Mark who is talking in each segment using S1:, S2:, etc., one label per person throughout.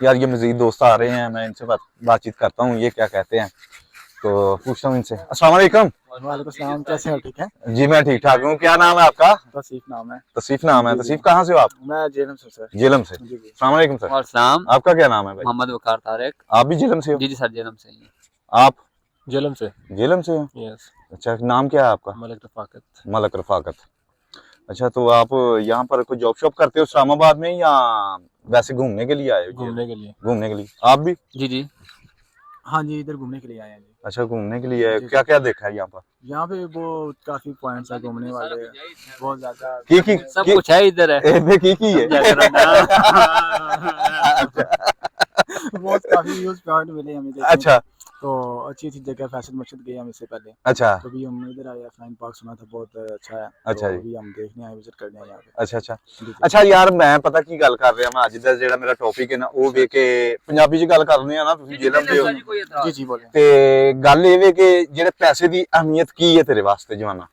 S1: यार ये मजीद दोस्त आ रहे हैं, मैं इनसे बातचीत करता हूँ, ये क्या कहते हैं तो पूछता हूँ इनसे। अस्सलाम वालेकुम।
S2: वालेकुम सलाम, कैसे हो? ठीक है
S1: जी मैं ठीक ठाक हूँ। क्या नाम है आपका?
S2: तौसीफ नाम है।
S1: तसीफ नाम है। तसीफ कहाँ से हो आप?
S2: मैं जेलम से सर।
S1: जेलम से।
S2: जी जी।
S1: अस्सलाम वालेकुम सर।
S3: सलाम।
S1: आपका क्या नाम है भाई?
S3: मोहम्मद वकार तारिक।
S1: आप भी जेलम से हो?
S3: जी जी सर, जेलम से ही।
S1: आप
S2: जेलम से।
S1: जेलम से हो?
S2: यस।
S1: अच्छा, नाम क्या है आपका?
S2: मलिक रफाकत।
S1: मलक रफाकत। अच्छा, तो आप यहाँ पर कोई जॉब शॉप करते हो इस्लामाबाद में या वैसे घूमने के लिए आए हो?
S2: घूमने के लिए।
S1: घूमने के लिए। आप भी?
S3: जी जी।
S2: हाँ जी, इधर घूमने के लिए आए हैं जी।
S1: अच्छा, घूमने के लिए आए।
S2: जी,
S1: क्या क्या देखा है यहाँ पर?
S2: यहाँ पे वो काफी पॉइंट्स है घूमने वाले, बहुत ज्यादा।
S1: की
S3: सब कुछ है इधर है।
S1: की है।
S2: बहुत काफी यूज पॉइंट मिले हमें देखने
S1: अच्छा
S2: को। तो अच्छी अच्छी जगह फैसल मस्जिद गए हम इससे पहले।
S1: अच्छा
S2: तो भी हम इधर आए, फ्लाइंग पार्क सुना था बहुत अच्छा है।
S1: अच्छा जी।
S2: तो अभी हम देखने आए, विजिट करने आए यहाँ पे।
S1: अच्छा अच्छा
S2: जी, जी।
S1: अच्छा यार, मैं ਪਤਾ ਕੀ ਗੱਲ ਕਰ ਰਿਹਾ ਮੈਂ ਅੱਜ ਦਾ ਜਿਹੜਾ ਮੇਰਾ ਟੌਪਿਕ ਹੈ ਨਾ ਉਹ ਵੇ ਕੇ ਪੰਜਾਬੀ ਚ ਗੱਲ ਕਰਨੀ ਆ ਨਾ, ਤੁਸੀਂ ਜੇਲ੍ਹ ਦੇ ਹੋ
S2: जी जी बोले।
S1: ਤੇ ਗੱਲ ਇਹ ਵੇ ਕਿ ਜਿਹੜੇ ਪੈਸੇ ਦੀ ਅਹਿਮੀਅਤ ਕੀ ਹੈ ਤੇਰੇ ਵਾਸਤੇ ਜਵਾਨਾ?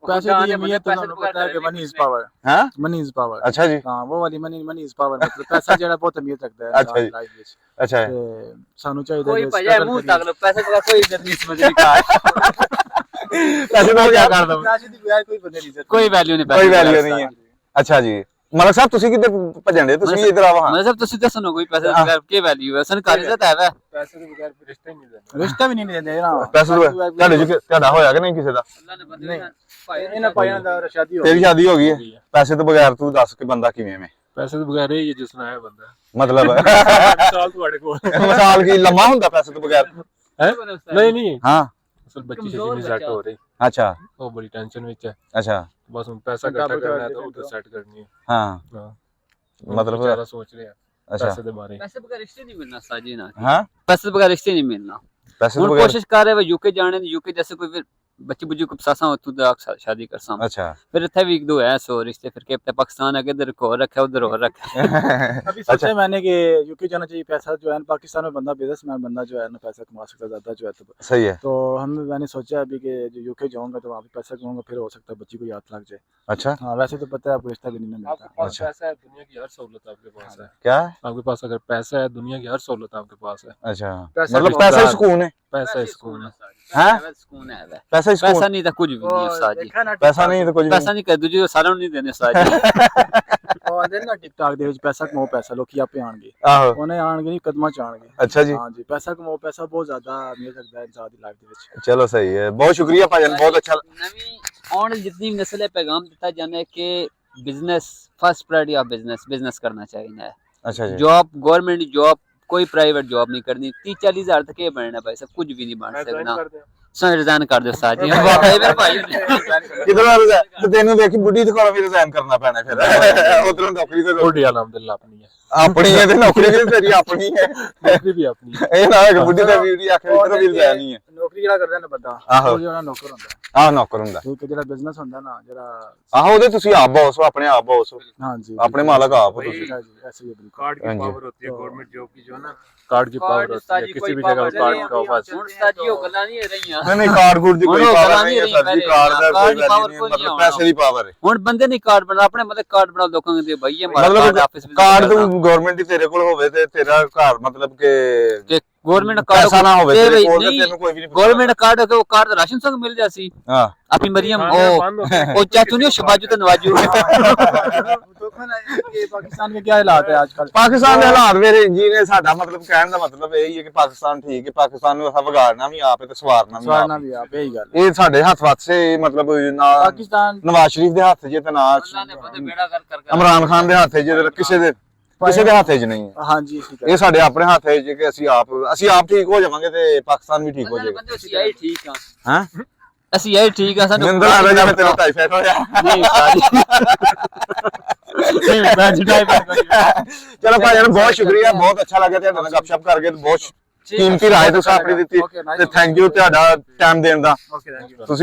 S2: पैसे की अहमियत तो आपको पता है कि मनी इज पावर।
S1: हाँ
S2: मनी इज पावर।
S1: अच्छा जी।
S2: हाँ, वो वाली मनी इज पावर, मतलब पैसा जो है बहुत अहमियत रखता है
S1: अच्छा जी।
S2: लाइफ में।
S1: अच्छा है।
S2: ਤੇ ਸਾਨੂੰ ਚਾਹੀਦਾ
S3: कोई
S2: ਕਿ
S3: भैया
S2: struggle
S3: मुंह
S2: करिए।
S3: तक लो, पैसे का कोई इज्जत नहीं समझ का।
S1: पैसे तो क्या कर दो,
S2: ਪੈਸੇ ਦੀ ਬਗੈਰ ਕੋਈ ਬੰਦੇ ਦੀ ਇੱਜ਼ਤ
S3: कोई वैल्यू नहीं
S1: कोई
S3: पैसे
S1: वैल्यू नहीं है। अच्छा जी। ਮਲਕ ਸਾਹਿਬ ਤੁਸੀਂ ਕਿੱਧਰ ਭੱਜਣ ਦੇ? ਤੁਸੀਂ ਇੱਧਰ ਆਓ। ਹਾਂ
S3: मतलब सब तुसी दसो ना कोई पैसे का क्या वैल्यू है? सरकारी इज्जत है वे।
S2: ਪੈਸੇ ਦੇ ਬਗੈਰ ਰਿਸ਼ਤਾ ਹੀ ਨਹੀਂ ਦਿੰਦੇ। ਰਿਸ਼ਤਾ ਵੀ ਨਹੀਂ ਦਿੰਦੇ ਨਾ।
S1: ਪੈਸੇ ਤੁਹਾਡੇ ਜੀ ਤੁਹਾਡਾ ਹੋਇਆ ਕਿ ਨਹੀਂ ਕਿਸੇ ਦਾ?
S3: अल्लाह ने बंदे भाई
S2: ਇਹਨਾਂ ਪਾਇਆਂ ਦਾ ਸ਼ਾਦੀ ਹੋ
S1: ਤੇਰੀ ਸ਼ਾਦੀ ਹੋ ਗਈ ਹੈ? ਪੈਸੇ ਤੋਂ ਬਗੈਰ ਤੂੰ ਦੱਸ ਕਿ ਬੰਦਾ ਕਿਵੇਂ ਐਵੇਂ?
S2: ਪੈਸੇ ਦੇ ਬਗੈਰ ਇਹ ਜਿਸ ਨਾਲ ਹੈ ਬੰਦਾ।
S1: ਮਤਲਬ
S2: ਸਾਲ ਤੁਹਾਡੇ ਕੋਲ।
S1: ਮਿਸਾਲ ਕੀ ਲੰਮਾ ਹੁੰਦਾ ਪੈਸੇ ਤੋਂ ਬਗੈਰ?
S2: ਨਹੀਂ ਨਹੀਂ,
S1: ਹਾਂ
S2: ਅਸਲ ਬੱਚੀ ਜਿੰਨੀ ਸੈੱਟ ਹੋ ਰਹੀ,
S1: ਅੱਛਾ
S2: ਉਹ ਬੜੀ ਟੈਨਸ਼ਨ ਵਿੱਚ ਹੈ।
S1: ਅੱਛਾ
S2: ਬਸ ਹੁਣ ਪੈਸਾ ਇਕੱਠਾ ਕਰਨਾ ਹੈ ਤਾਂ ਉਹ ਸੈੱਟ ਕਰਨੀ ਹੈ।
S1: ਹਾਂ
S2: ਹਾਂ,
S1: मतलब
S2: ਜ਼ਿਆਦਾ ਸੋਚ ਰਿਹਾ
S1: अच्छा
S2: ਪੈਸੇ ਦੇ ਬਾਰੇ।
S3: पैसे बगैर रिश्ते नहीं मिलना साजी ना।
S1: हाँ
S3: पैसे बगैर रिश्ते नहीं मिलना।
S1: पैसे
S3: हम
S1: तो बगैर
S3: कोशिश कर रहे हैं यूके जाने दी, यूके जैसे कोई फिर बच्ची बुच्ची को पसासा हो तू दा शादी कर साम।
S1: अच्छा
S3: फिर इथे भी एक दो है सो रिश्ते, फिर के पाकिस्तान है इधर को रखा उधर हो रखा।
S2: अभी सोचा मैंने कि यूके जाना चाहिए। पैसा जो है पाकिस्तान में बंदा बिजनेसमैन बंदा जो है ना पैसा कमा सकता है ज्यादा जो है।
S1: सही है।
S2: तो मैंने सोचा अभी कि जो यूके जाऊंगा तो वहाँ पे पैसा कमाऊंगा, फिर हो सकता है बच्ची को याद लग जाए।
S1: अच्छा
S2: हाँ, वैसे तो पता है आपको रिश्ता भी नहीं मिलता।
S1: अच्छा।
S2: पैसा है, दुनिया की हर सहूलत आपके पास है।
S1: क्या है?
S2: आपके पास अगर पैसा है, दुनिया की हर सहूलत आपके पास है।
S1: अच्छा
S2: पैसा
S1: मतलब
S2: भी
S1: पैसा ही
S2: होता है।
S1: सुकून है।
S2: पैसा ही सुकून है।
S1: हैं?
S3: सुकून है वे।
S1: पैसा ही
S3: पैसा
S1: सुकून।
S3: नहीं था कुछ भी नहीं साजी।
S1: पैसा नहीं तो कुछ भी
S3: पैसा नहीं कर दूजी सारा नहीं देने साजी।
S2: ਉਹ ਆਂਦੇ ਨਾ ਟਿਕਟਾਕ ਦੇ ਵਿੱਚ ਪੈਸਾ ਕਮਾਓ, ਪੈਸਾ ਲੋਕੀ ਆਪੇ ਆਣਗੇ।
S1: ਆਹੋ
S2: ਉਹਨੇ ਆਣਗੇ ਨਹੀਂ, ਕਦਮਾਂ ਚ ਆਣਗੇ।
S1: अच्छा जी।
S2: हाँ जी, पैसा कमाओ, पैसा बहुत ज्यादा अहमियत रखता है इंसान की लाइफ ਦੇ ਵਿੱਚ।
S1: चलो सही है, बहुत शुक्रिया भाईजान, बहुत अच्छा।
S3: नवी और जितनी नस्ल है पैगाम देता जाना है कि business first priority of business करना चाहिए।
S1: अच्छा जी।
S3: जॉब गवर्नमेंट जॉब कोई प्राइवेट जॉब नहीं करनी। 30-40 हजार तक ये बनना भाई सब कुछ भी नहीं बन सकना। सब रिजाइन कर दो साजी। वाकई मेरे भाई
S1: किधर तो तेनू देखी बुढ़ी तो कोल भी रिजाइन करना पैना फिर उधरों नौकरी तो
S2: थोड़ी अलहमदुलिल्लाह अपनी है।
S1: अपनी है ते नौकरी भी तेरी अपनी है।
S2: नौकरी भी अपनी है।
S1: ਇਹ ਨਾ ਕਿ ਬੁੱਢੀ ਤੇ ਵੀਰੀ ਆਖੇ ਇਧਰ ਵੀ ਰਿਜ਼ਾਇਨ ਨਹੀਂ ਹੈ।
S2: ਨੌਕਰੀ ਜਿਹੜਾ ਕਰਦਾ ਨਾ ਬੰਦਾ,
S1: ਆਹੋ।
S2: ਉਹ ਜਿਹੜਾ ਨੌਕਰ ਹੁੰਦਾ
S1: ਆਹ ਨੌਕਰ ਹੁੰਦਾ।
S2: ਠੀਕ ਹੈ, ਜਿਹੜਾ ਬਿਜ਼ਨਸ ਹੁੰਦਾ ਨਾ, ਜਿਹੜਾ
S1: ਆਹੋ ਉਹਦੇ ਤੁਸੀਂ ਆਪ ਬੌਸ ਹੋ, ਆਪਣੇ ਆਪ ਬੌਸ ਹੋ,
S2: हाँ जी
S1: ਆਪਣੇ ਮਾਲਕ ਆਪ ਹੋ ਤੁਸੀਂ।
S2: हाँ जी, ऐसे ही है बिल्कुल।
S4: कार्ड
S1: हाँ
S4: की
S1: जी।
S4: पावर होती है गवर्नमेंट जॉब की, जो है ना कार्ड की पावर होती है, किसी भी जगह कार्ड का पास।
S3: ਹੁਣ ਸਾਜੀ ਉਹ ਗੱਲਾਂ ਨਹੀਂ ਰਹੀਆਂ।
S1: ਨਹੀਂ ਨਹੀਂ ਕਾਰਡ ਕੂਡ ਦੀ ਕੋਈ
S3: ਹੁਣ ਉਹ
S1: ਪਾਵਰ
S3: ਗੱਲਾਂ
S1: ਨਹੀਂ ਹੈ
S3: ਨਹੀਂ
S1: ਸਰ ਜੀ,
S3: ਰਹੀਆਂ
S1: ਕਾਰਡ ਦਾ
S3: ਕਾਰਡ
S1: ਕੋਈ
S3: ਦੀ
S1: ਵੈਲਿਊ
S3: power
S1: ਨਹੀਂ,
S3: ਕੋਈ
S1: ਮਤਲਬ
S3: ਨਹੀਂ
S1: ਪੈਸੇ ਦੀ ਪਾਵਰ ਹੈ।
S3: ਹੁਣ ਬੰਦੇ ਨਹੀਂ ਕਾਰਡ ਬਣਾ, ਆਪਣੇ ਮਤਲਬ ਕਾਰਡ ਬਣਾ ਲੋਕਾਂ ਦੇ ਭਾਈ ਇਹ ਹਮਾਰਾ
S1: ਮਤਲਬ
S3: ਕਾਰਡ ਆਫਿਸ
S1: ਕਾਰਡ ਤੂੰ ਗਵਰਨਮੈਂਟ ਹੀ ਤੇਰੇ ਕੋਲ ਹੋਵੇ ਤੇ ਤੇਰਾ ਘਰ ਮਤਲਬ ਕਿ
S3: गवर्नमेंट कार्ड
S1: ਪੈਸਾ ਨਾ ਹੋਵੇ ਤੇਰੇ ਕੋਲ ਤੇ ਤੈਨੂੰ ਕੋਈ ਵੀ ਨਹੀਂ
S3: गवर्नमेंट कार्ड के वो कार्ड राशन संग मिल जासी।
S1: ਹਾਂ
S3: अपनी मरियम ओ चाचू नहीं शबाजू ते नवाजू।
S2: ये पाकिस्तान के क्या हालात है आजकल?
S1: ਪਾਕਿਸਤਾਨ ਦੇ ਹਾਲਾਤ ਮੇਰੇ ਜੀ ਨੇ ਸਾਡਾ ਮਤਲਬ ਕਹਿਣ ਦਾ ਮਤਲਬ ਇਹ ਹੀ ਹੈ ਕਿ ਪਾਕਿਸਤਾਨ ਠੀਕ ਹੈ, ਪਾਕਿਸਤਾਨ ਨੂੰ ਅਸਾਂ ਵਿਗਾੜਨਾ ਵੀ ਆਪ ਹੈ ਤੇ ਸਵਾਰਨਾ ਵੀ
S2: सवारना
S1: ਆਪ
S2: भी आप यही गल।
S1: ਇਹ ਸਾਡੇ ਹੱਥ ਵਾਸੇ ਮਤਲਬ ਨਾ
S2: पाकिस्तान
S1: ਨਵਾਜ਼ ਸ਼ਰੀਫ ਦੇ ਹੱਥ 'ਚ ਤੇ ਨਾ
S3: अल्लाह ने बंदे बेड़ा कर कर
S1: ਇਮਰਾਨ ਖਾਨ ਦੇ ਹੱਥ 'ਚ ਤੇ ਕਿਸੇ ਦੇ ਹੱਥ 'ਚ ਨਹੀਂ ਹੈ।
S2: हाँ जी, इसी
S1: ਇਹ ਸਾਡੇ ਆਪਣੇ ਹੱਥ 'ਚ ਕਿ ਅਸੀਂ ਆਪ ਠੀਕ ਹੋ ਜਾਵਾਂਗੇ ਤੇ ਪਾਕਿस्तान ਵੀ ਠੀਕ ਹੋ
S3: अल्लाह ने
S1: ਜਾਏਗਾ।
S3: बंदे ਅਸੀਂ ਆਈ ਠੀਕ ਆ।
S1: ਹਾਂ
S3: ਅਸੀਂ ਆਈ ਠੀਕ ਆ ਸਾਨੂੰ
S1: ਨਿੰਦਰ ਆ ਰਿਹਾ ਜਿਵੇਂ ਤੇਰਾ ਟਾਈਫਾਇਡ ਹੋਇਆ।
S3: ਨਹੀਂ ਸਾਜੀ
S1: ਚਲੋ ਭਾਈ ਜਾਨ ਬਹੁਤ ਸ਼ੁਕਰੀਆ, ਬਹੁਤ ਅੱਛਾ ਲੱਗਿਆ ਤੁਹਾਡੇ ਨਾਲ ਗੱਪਸ਼ਪ ਕਰਕੇ, ਬਹੁਤ ਕੀਮਤੀ ਰਾਏ ਤੁਸੀਂ ਆਪਣੀ ਦਿੱਤੀ ਤੇ ਥੈਂਕ ਯੂ ਤੁਹਾਡਾ ਟਾਈਮ ਦੇਣ ਦਾ।
S2: Okay, thank you.
S1: ਤੁਸੀਂ